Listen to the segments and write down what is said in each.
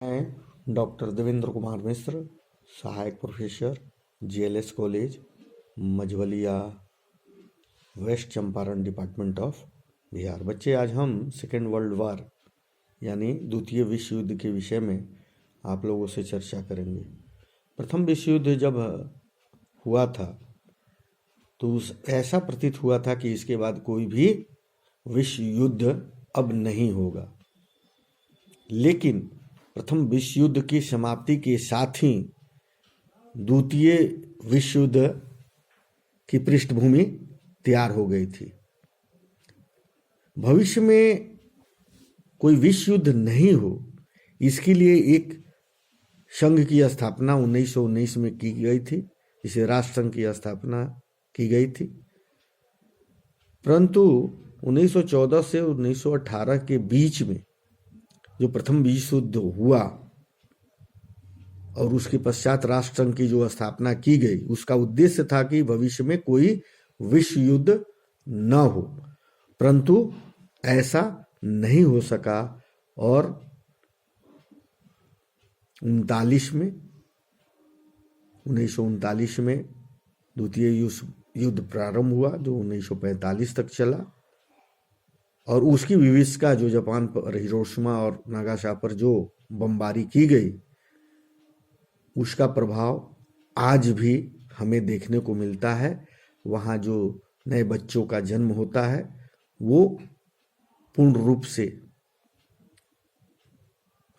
मैं डॉक्टर देवेंद्र कुमार मिश्र, सहायक professor, GLS college, Majhaulia, West Champaran, department of Bihar. बच्चे, आज हम सेकेंड वर्ल्ड वार यानी द्वितीय विश्व युद्ध के विषय में आप लोगों से चर्चा करेंगे। प्रथम विश्व युद्ध जब हुआ था तो ऐसा प्रतीत हुआ था कि इसके बाद कोई भी विश्व युद्ध अब नहीं होगा। लेकिन प्रथम विश्व युद्ध की समाप्ति के साथ ही द्वितीय विश्व युद्ध की पृष्ठभूमि तैयार हो गई थी। भविष्य में कोई विश्व युद्ध नहीं हो, इसके लिए एक संघ की स्थापना 1919 में की गई थी, जिसे राष्ट्र संघ की स्थापना की गई थी। परंतु 1914 से 1918 के बीच में जो प्रथम विश्व युद्ध हुआ और उसके पश्चात राष्ट्र संघ की जो स्थापना की गई, उसका उद्देश्य था कि भविष्य में कोई विश्व युद्ध न हो। परंतु ऐसा नहीं हो सका और 1939 में द्वितीय युद्ध प्रारंभ हुआ, जो 1945 तक चला। और उसकी विभीषिका जो जापान पर, हिरोशिमा और नागासाकी पर जो बमबारी की गई, उसका प्रभाव आज भी हमें देखने को मिलता है। वहाँ जो नए बच्चों का जन्म होता है वो पूर्ण रूप से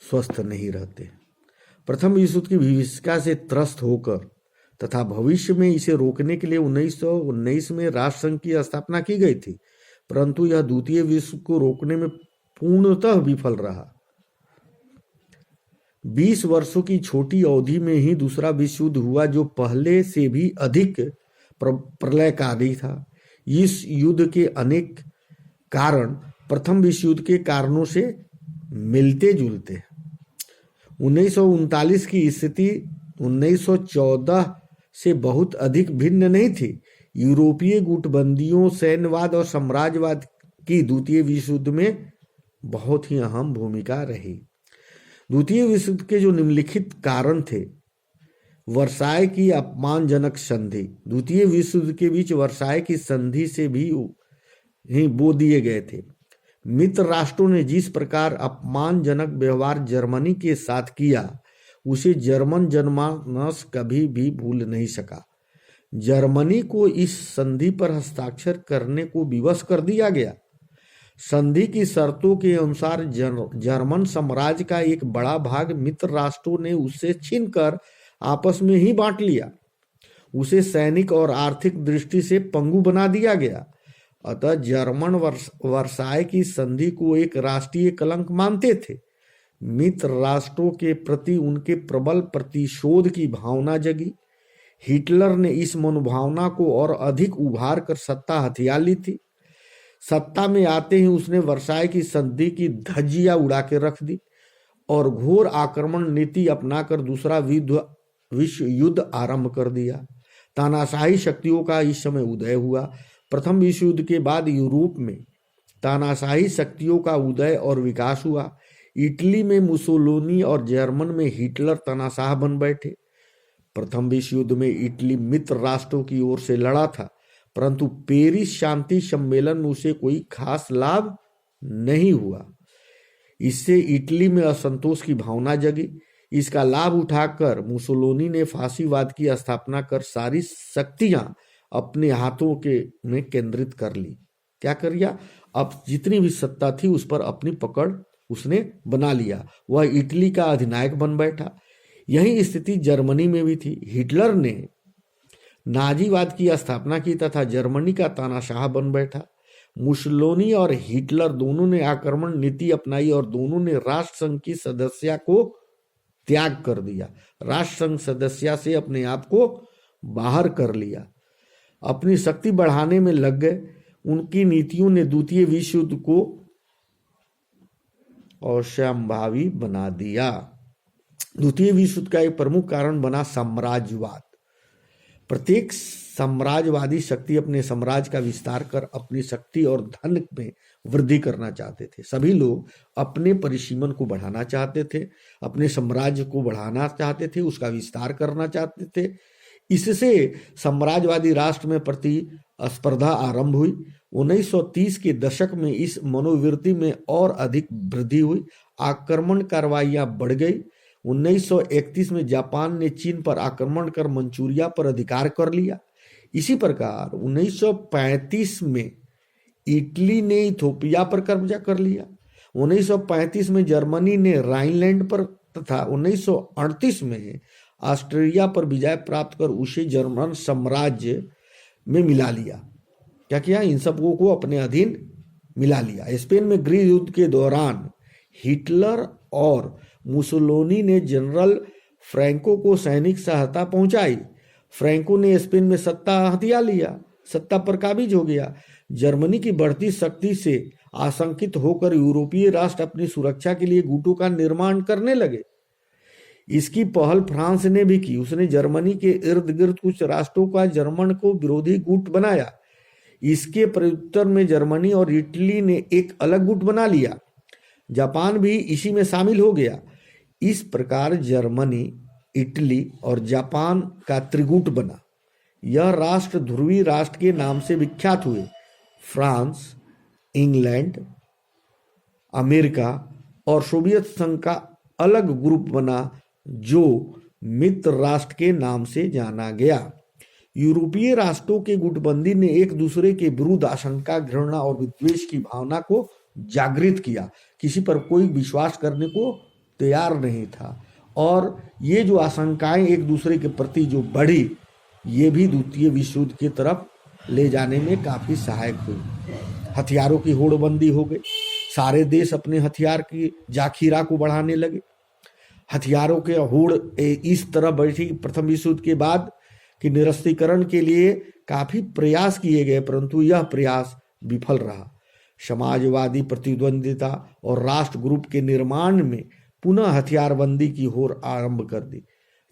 स्वस्थ नहीं रहते। प्रथम विश्व युद्ध की विभीषिका से त्रस्त होकर तथा भविष्य में इसे रोकने के लिए 1919 में राष्ट्र संघ की स्थापना की गई थी, परंतु यह द्वितीय विश्व को रोकने में पूर्णतः विफल रहा। 20 वर्षों की छोटी अवधि में ही दूसरा विश्व युद्ध हुआ, जो पहले से भी अधिक प्रलयकारी था। इस युद्ध के अनेक कारण प्रथम विश्व युद्ध के कारणों से मिलते जुलते। 1939 की स्थिति 1914 से बहुत अधिक भिन्न नहीं थी। यूरोपीय गुटबंदियों, सैन्यवाद और साम्राज्यवाद की द्वितीय विश्व युद्ध में बहुत ही अहम भूमिका रही। द्वितीय विश्व युद्ध के जो निम्नलिखित कारण थे: वर्साय की अपमानजनक संधि। द्वितीय विश्व युद्ध के बीच वर्साय की संधि से भी बो दिए गए थे। मित्र राष्ट्रों ने जिस प्रकार अपमानजनक व्यवहार जर्मनी के साथ किया, उसे जर्मन जनमानस कभी भी भूल नहीं सका। जर्मनी को इस संधि पर हस्ताक्षर करने को विवश कर दिया गया। संधि की शर्तों के अनुसार जर्मन साम्राज्य का एक बड़ा भाग मित्र राष्ट्रों ने उससे छीनकर आपस में ही बांट लिया। उसे सैनिक और आर्थिक दृष्टि से पंगु बना दिया गया। अतः जर्मन वर्साय की संधि को एक राष्ट्रीय कलंक मानते थे। मित्र राष्ट्रों के प्रति उनके प्रबल प्रतिशोध की भावना जगी। हिटलर ने इस मनोभावना को और अधिक उभार कर सत्ता हथिया ली थी। सत्ता में आते ही उसने वर्साय की संधि की धज्जियां उड़ा के रख दी और घोर आक्रमण नीति अपनाकर दूसरा विश्व युद्ध आरंभ कर दिया। तानाशाही शक्तियों का इस समय उदय हुआ। प्रथम विश्व युद्ध के बाद यूरोप में तानाशाही शक्तियों का उदय और विकास हुआ। इटली में मुसोलिनी और जर्मन में हिटलर तानाशाह बन बैठे। प्रथम विश्व युद्ध में इटली मित्र राष्ट्रों की ओर से लड़ा था, परंतु पेरिस शांति सम्मेलन में उसे कोई खास लाभ नहीं हुआ। इससे इटली में असंतोष की भावना जगी। इसका लाभ उठाकर मुसोलिनी ने फांसीवाद की स्थापना कर सारी शक्तियां अपने हाथों में केंद्रित कर ली। क्या कर लिया? अब जितनी भी सत्ता थी उस पर अपनी पकड़ उसने बना लिया। वह इटली का अधिनायक बन बैठा। यही स्थिति जर्मनी में भी थी। हिटलर ने नाजीवाद की स्थापना की तथा जर्मनी का तानाशाह बन बैठा। मुसोलिनी और हिटलर दोनों ने आक्रमण नीति अपनाई और दोनों ने राष्ट्र संघ की सदस्यता को त्याग कर दिया। राष्ट्र संघ सदस्यता से अपने आप को बाहर कर लिया, अपनी शक्ति बढ़ाने में लग गए। उनकी नीतियों ने द्वितीय विश्व युद्ध को असंभावी बना दिया। द्वितीय विश्व युद्ध का एक प्रमुख कारण बना साम्राज्यवाद। प्रत्येक साम्राज्यवादी शक्ति अपने साम्राज्य का विस्तार कर अपनी शक्ति और धन में वृद्धि करना चाहते थे। सभी लोग अपने परिसीमन को बढ़ाना चाहते थे, अपने साम्राज्य को बढ़ाना चाहते थे, उसका विस्तार करना चाहते थे। इससे साम्राज्यवादी राष्ट्र में प्रतिस्पर्धा आरंभ हुई। 1930 के दशक में इस मनोवृत्ति में और अधिक वृद्धि हुई। आक्रमण कार्रवाइयां बढ़ गई। 1931 में जापान ने चीन पर आक्रमण कर मंचूरिया पर अधिकार कर लिया। इसी प्रकार 1935 में इटली ने इथोपिया पर कब्जा कर लिया। 1935 में जर्मनी ने राइनलैंड पर तथा 1938 में ऑस्ट्रिया पर विजय प्राप्त कर उसे जर्मन साम्राज्य में मिला लिया। क्या किया? इन सबको को अपने अधीन मिला लिया। स्पेन में गृह युद्ध के दौरान हिटलर और मुसोलिनी ने जनरल फ्रैंको को सैनिक सहायता पहुंचाई। फ्रैंको ने स्पेन में सत्ता हथिया लिया, सत्ता पर काबिज हो गया। जर्मनी की बढ़ती शक्ति से आशंकित होकर यूरोपीय राष्ट्र अपनी सुरक्षा के लिए गुटों का निर्माण करने लगे। इसकी पहल फ्रांस ने भी की। उसने जर्मनी के इर्द गिर्द कुछ राष्ट्रों का जर्मन को विरोधी गुट बनाया। इसके प्रत्युत्तर में जर्मनी और इटली ने एक अलग गुट बना लिया। जापान भी इसी में शामिल हो गया। इस प्रकार जर्मनी, इटली और जापान का त्रिगुट बना। यह राष्ट्र ध्रुवीय राष्ट्र के नाम से विख्यात हुए। फ्रांस, इंग्लैंड, अमेरिका और सोवियत संघ का अलग ग्रुप बना जो मित्र राष्ट्र के नाम से जाना गया। यूरोपीय राष्ट्रों के गुटबंदी ने एक दूसरे के विरुद्ध आशंका, घृणा और विद्वेष की भावना को जागृत किया। किसी पर कोई विश्वास करने को तैयार नहीं था और ये जो आशंकाएं एक दूसरे के प्रति जो बढ़ी, ये भी द्वितीय विश्व युद्ध की तरफ ले जाने में काफी सहायक हुई। हथियारों की होड़बंदी हो गई। सारे देश अपने हथियार की जाखीरा को बढ़ाने लगे। हथियारों के होड़ इस तरह बढ़ी प्रथम विश्व युद्ध के बाद कि निरस्तीकरण के लिए काफी प्रयास किए गए, परंतु यह प्रयास विफल रहा। समाजवादी प्रतिद्वंदिता और राष्ट्र ग्रुप के निर्माण में पुनः हथियारबंदी की होड़ आरंभ कर दी।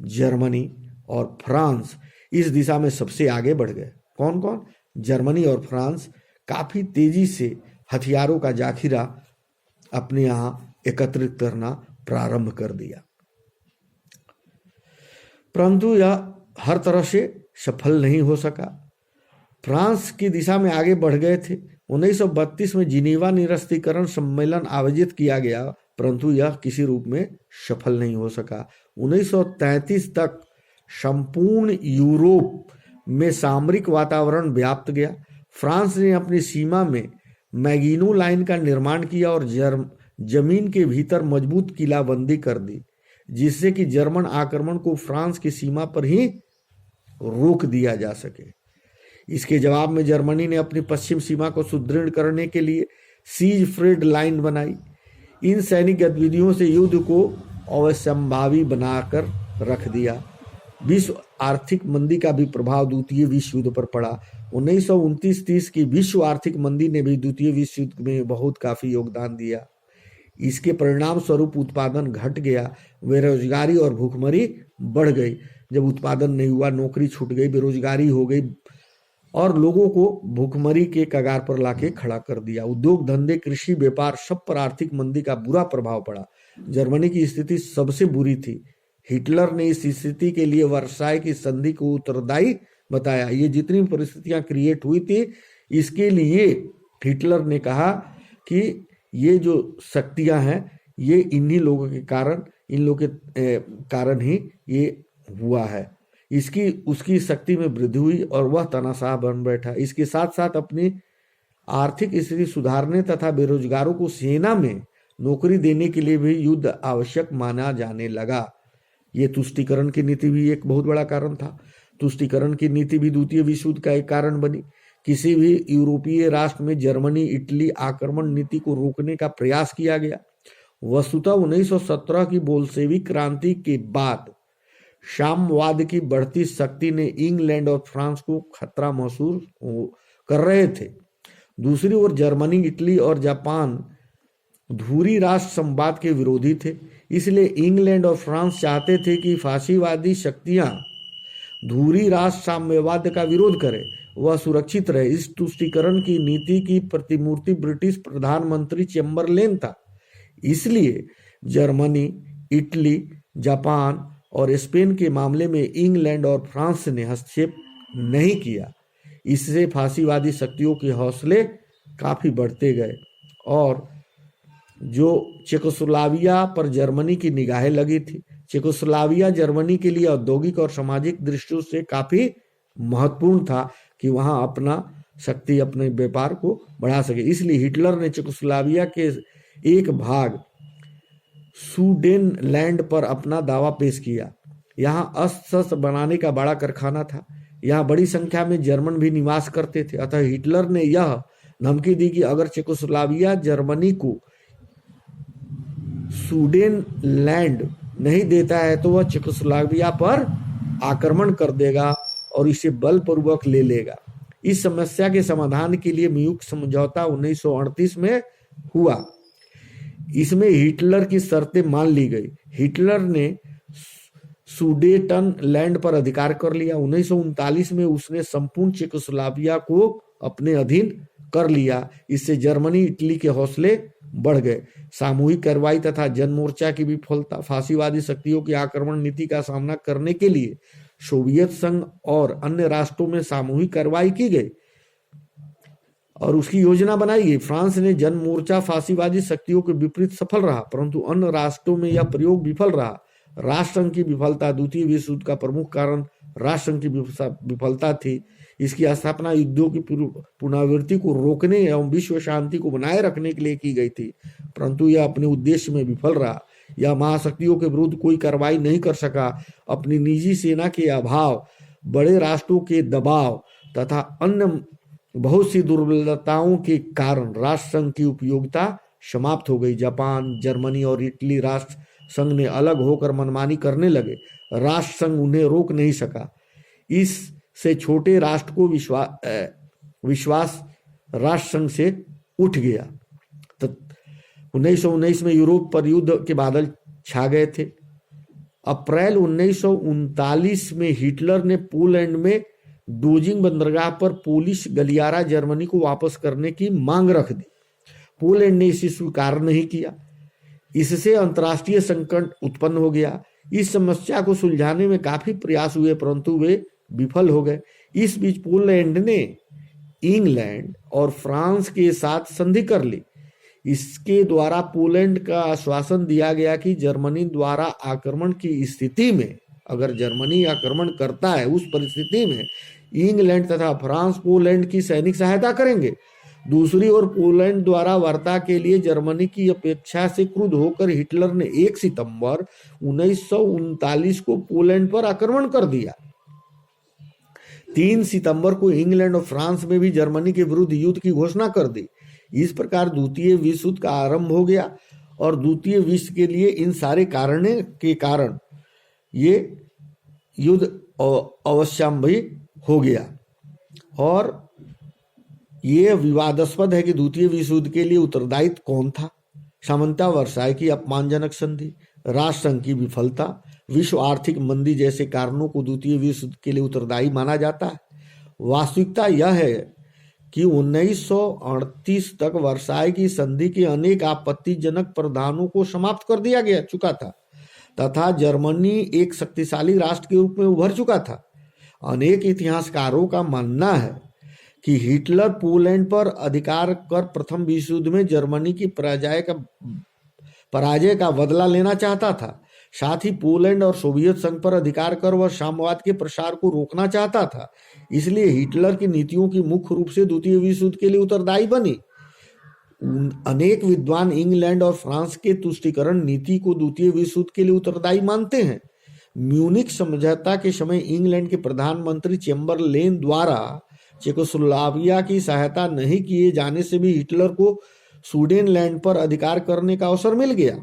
जर्मनी और फ्रांस इस दिशा में सबसे आगे बढ़ गए। कौन कौन? जर्मनी और फ्रांस काफी तेजी से हथियारों का जाखिरा अपने यहां एकत्रित करना प्रारंभ कर दिया, परंतु यह हर तरह से सफल नहीं हो सका। फ्रांस की दिशा में आगे बढ़ गए थे। 1932 में जिनेवा निरस्तीकरण सम्मेलन आयोजित किया गया, परंतु यह किसी रूप में सफल नहीं हो सका। 1933 तक संपूर्ण यूरोप में सामरिक वातावरण व्याप्त गया। फ्रांस ने अपनी सीमा में मैगिनो लाइन का निर्माण किया और जमीन के भीतर मजबूत किलाबंदी कर दी, जिससे कि जर्मन आक्रमण को फ्रांस की सीमा पर ही रोक दिया जा सके। इसके जवाब में जर्मनी ने अपनी पश्चिम सीमा को सुदृढ़ करने के लिए सीजफ्रेड लाइन बनाई। इन सैनिक गतिविधियों से युद्ध को अवश्यंभावी बनाकर रख दिया। विश्व आर्थिक मंदी का भी प्रभाव द्वितीय विश्व युद्ध पर पड़ा। 1929-30 की विश्व आर्थिक मंदी ने भी द्वितीय विश्व युद्ध में बहुत काफी योगदान दिया। इसके परिणाम स्वरूप उत्पादन घट गया, बेरोजगारी और भूखमरी बढ़ गई। जब उत्पादन नहीं हुआ, नौकरी छूट गई, बेरोजगारी हो गई और लोगों को भूखमरी के कगार पर लाके खड़ा कर दिया। उद्योग धंधे, कृषि, व्यापार सब पर आर्थिक मंदी का बुरा प्रभाव पड़ा। जर्मनी की स्थिति सबसे बुरी थी। हिटलर ने इस स्थिति के लिए वर्साई की संधि को उत्तरदायी बताया। ये जितनी परिस्थितियां क्रिएट हुई थी, इसके लिए हिटलर ने कहा कि ये जो शक्तियां हैं, ये इन्हीं लोगों के कारण, इन लोगों के कारण ही ये हुआ है। इसकी उसकी शक्ति में वृद्धि हुई और वह तानाशाह बन बैठा। इसके साथ साथ अपनी आर्थिक स्थिति सुधारने तथा बेरोजगारों को सेना में नौकरी देने के लिए भी युद्ध आवश्यक माना जाने लगा। ये तुष्टीकरण की नीति भी एक बहुत बड़ा कारण था। तुष्टीकरण की नीति भी द्वितीय विश्व युद्ध का एक कारण बनी। किसी भी यूरोपीय राष्ट्र में जर्मनी, इटली आक्रमण नीति को रोकने का प्रयास किया गया। वस्तुतः 1917 की बोल्शेविक क्रांति के बाद साम्यवाद की बढ़ती शक्ति ने इंग्लैंड और फ्रांस को खतरा महसूस कर रहे थे। दूसरी ओर जर्मनी, इटली और जापान धुरी राष्ट्र संवाद के विरोधी थे। इसलिए इंग्लैंड और फ्रांस चाहते थे कि फासीवादी शक्तियां धुरी राष्ट्र साम्यवाद का विरोध करे, वह सुरक्षित रहे। इस तुष्टीकरण की नीति की प्रतिमूर्ति ब्रिटिश प्रधानमंत्री चेम्बरलेन था। इसलिए जर्मनी, इटली, जापान और स्पेन के मामले में इंग्लैंड और फ्रांस ने हस्तक्षेप नहीं किया। इससे फांसीवादी शक्तियों के हौसले काफी बढ़ते गए और जो चेकोस्लोवाकिया पर जर्मनी की निगाहें लगी थी। चेकोस्लोवाकिया जर्मनी के लिए औद्योगिक और सामाजिक दृष्टियों से काफी महत्वपूर्ण था कि वहां अपना शक्ति, अपने व्यापार को बढ़ा सके। इसलिए हिटलर ने चेकोस्लोवाकिया के एक भाग सुडेनलैंड पर अपना दावा पेश किया। यहाँ अस्त्र बनाने का बड़ा कारखाना था। यहाँ बड़ी संख्या में जर्मन भी निवास करते थे। अतः हिटलर ने यह धमकी दी कि अगर चेकोस्लोवाकिया जर्मनी को सुडेनलैंड नहीं देता है तो वह चेकोस्लोवाकिया पर आक्रमण कर देगा और इसे बलपूर्वक ले लेगा। इस समस्या के समाधान के लिए म्यूनिख समझौता 1938 में हुआ। इसमें हिटलर की शर्तें मान ली गई। हिटलर ने सुडेटनलैंड पर अधिकार कर लिया। 1939 में उसने संपूर्ण चेकोस्लोवाकिया को अपने अधीन कर लिया। इससे जर्मनी, इटली के हौसले बढ़ गए। सामूहिक कार्रवाई तथा जनमोर्चा की विफलता, फांसीवादी शक्तियों की आक्रमण नीति का सामना करने के लिए सोवियत संघ और अन्य राष्ट्रों में सामूहिक कार्रवाई की गई और उसकी योजना बनाई गई। फ्रांस ने जनमोर्चा फांसीवादी शक्तियों के विपरीत सफल रहा, परंतु अन्य राष्ट्रों में यह प्रयोग विफल रहा। राष्ट्रसंघ की विफलता द्वितीय विश्व युद्ध का प्रमुख कारण राष्ट्रसंघ की विफलता थी। इसकी स्थापना युद्धों की पुनरावृत्ति को रोकने एवं विश्व शांति को बनाए रखने के लिए की गई थी, परंतु यह अपने उद्देश्य में विफल रहा। यह महाशक्तियों के विरुद्ध कोई कार्रवाई नहीं कर सका। अपनी निजी सेना के अभाव, बड़े राष्ट्रों के दबाव तथा अन्य बहुत सी दुर्बलताओं के कारण राष्ट्रसंघ की उपयोगिता समाप्त हो गई। जापान, जर्मनी और इटली राष्ट्र संघ ने अलग होकर मनमानी करने लगे। राष्ट्रसंघ उन्हें रोक नहीं सका। इससे छोटे राष्ट्र को विश्वास राष्ट्रसंघ से उठ गया। 1919 में यूरोप पर युद्ध के बादल छा गए थे। अप्रैल 1939 में हिटलर ने पोलैंड में डोजिंग बंदरगाह पर पोलिश गलियारा जर्मनी को वापस करने की मांग रख दी। पोलैंड ने इसे स्वीकार नहीं किया। इससे अंतर्राष्ट्रीय संकट उत्पन्न हो गया। इस समस्या को सुलझाने में काफी प्रयास हुए, परंतु वे विफल हो गए। इस बीच पोलैंड ने इंग्लैंड और फ्रांस के साथ संधि कर ली। इसके द्वारा पोलैंड का आश्वासन दिया गया कि जर्मनी द्वारा आक्रमण की स्थिति में, अगर जर्मनी आक्रमण करता है उस परिस्थिति में इंग्लैंड तथा फ्रांस पोलैंड की सैनिक सहायता करेंगे। दूसरी ओर पोलैंड द्वारा वार्ता के लिए जर्मनी की अपेक्षा से क्रुद्ध होकर हिटलर ने 1 सितंबर 1939 को पोलैंड पर आक्रमण कर दिया। 3 सितंबर को इंग्लैंड और फ्रांस में भी जर्मनी के विरुद्ध युद्ध की घोषणा कर दी। इस प्रकार द्वितीय विश्व युद्ध का आरंभ हो गया और द्वितीय विश्व के लिए इन सारे कारणों के कारण ये युद्ध अवश्यंभी हो गया। और ये विवादास्पद है कि द्वितीय विश्व युद्ध के लिए उत्तरदायित्व कौन था। सामंता वर्साय की अपमानजनक संधि, राष्ट्रसंघ की विफलता, विश्व आर्थिक मंदी जैसे कारणों को द्वितीय विश्व युद्ध के लिए उत्तरदायी माना जाता है। वास्तविकता यह है कि 1938 तक वर्साय की संधि के अनेक आपत्तिजनक प्रावधानों को समाप्त कर दिया गया चुका था तथा जर्मनी एक शक्तिशाली राष्ट्र के रूप में उभर चुका था। अनेक इतिहासकारों का मानना है कि हिटलर पोलैंड पर अधिकार कर प्रथम विश्व युद्ध में जर्मनी की पराजय का बदला लेना चाहता था। साथ ही पोलैंड और सोवियत संघ पर अधिकार कर वह साम्यवाद के प्रसार को रोकना चाहता था। इसलिए हिटलर की नीतियों की मुख्य रूप से द्वितीय विश्व युद्ध के लिए उत्तरदायी बनी। अनेक विद्वान इंग्लैंड और फ्रांस के तुष्टीकरण नीति को द्वितीय विश्व युद्ध के लिए उत्तरदायी मानते हैं। म्यूनिख समझौता के समय इंग्लैंड के प्रधानमंत्री चेम्बरलेन द्वारा चेकोस्लोवाकिया की सहायता नहीं किए जाने से भी हिटलर को सुडेनलैंड पर अधिकार करने का अवसर मिल गया।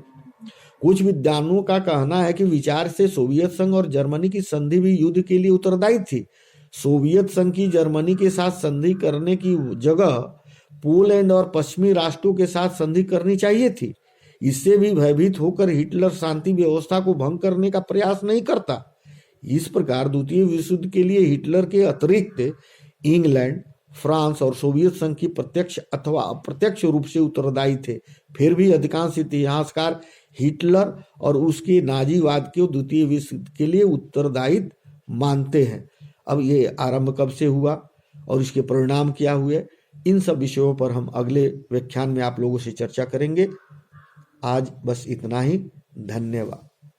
कुछ विद्वानों का कहना है कि विचार से सोवियत संघ और जर्मनी की संधि भी युद्ध के लिए उत्तरदायी थी। सोवियत संघ की जर्मनी के साथ संधि करने की जगह पोलैंड और पश्चिमी राष्ट्रों के साथ संधि करनी चाहिए थी। इससे भी भयभीत होकर हिटलर शांति व्यवस्था को भंग करने का प्रयास नहीं करता। इस प्रकार द्वितीय विश्व युद्ध के लिए हिटलर के अतिरिक्त इंग्लैंड, फ्रांस और सोवियत संघ की प्रत्यक्ष अथवा अप्रत्यक्ष रूप से उत्तरदायी थे। फिर भी अधिकांश इतिहासकार हिटलर और उसके नाजीवाद को द्वितीय विश्व युद्ध के लिए उत्तरदायी मानते हैं। अब ये आरंभ कब से हुआ और इसके परिणाम क्या हुए, इन सब विषयों पर हम अगले व्याख्यान में आप लोगों से चर्चा करेंगे। आज बस इतना ही। धन्यवाद।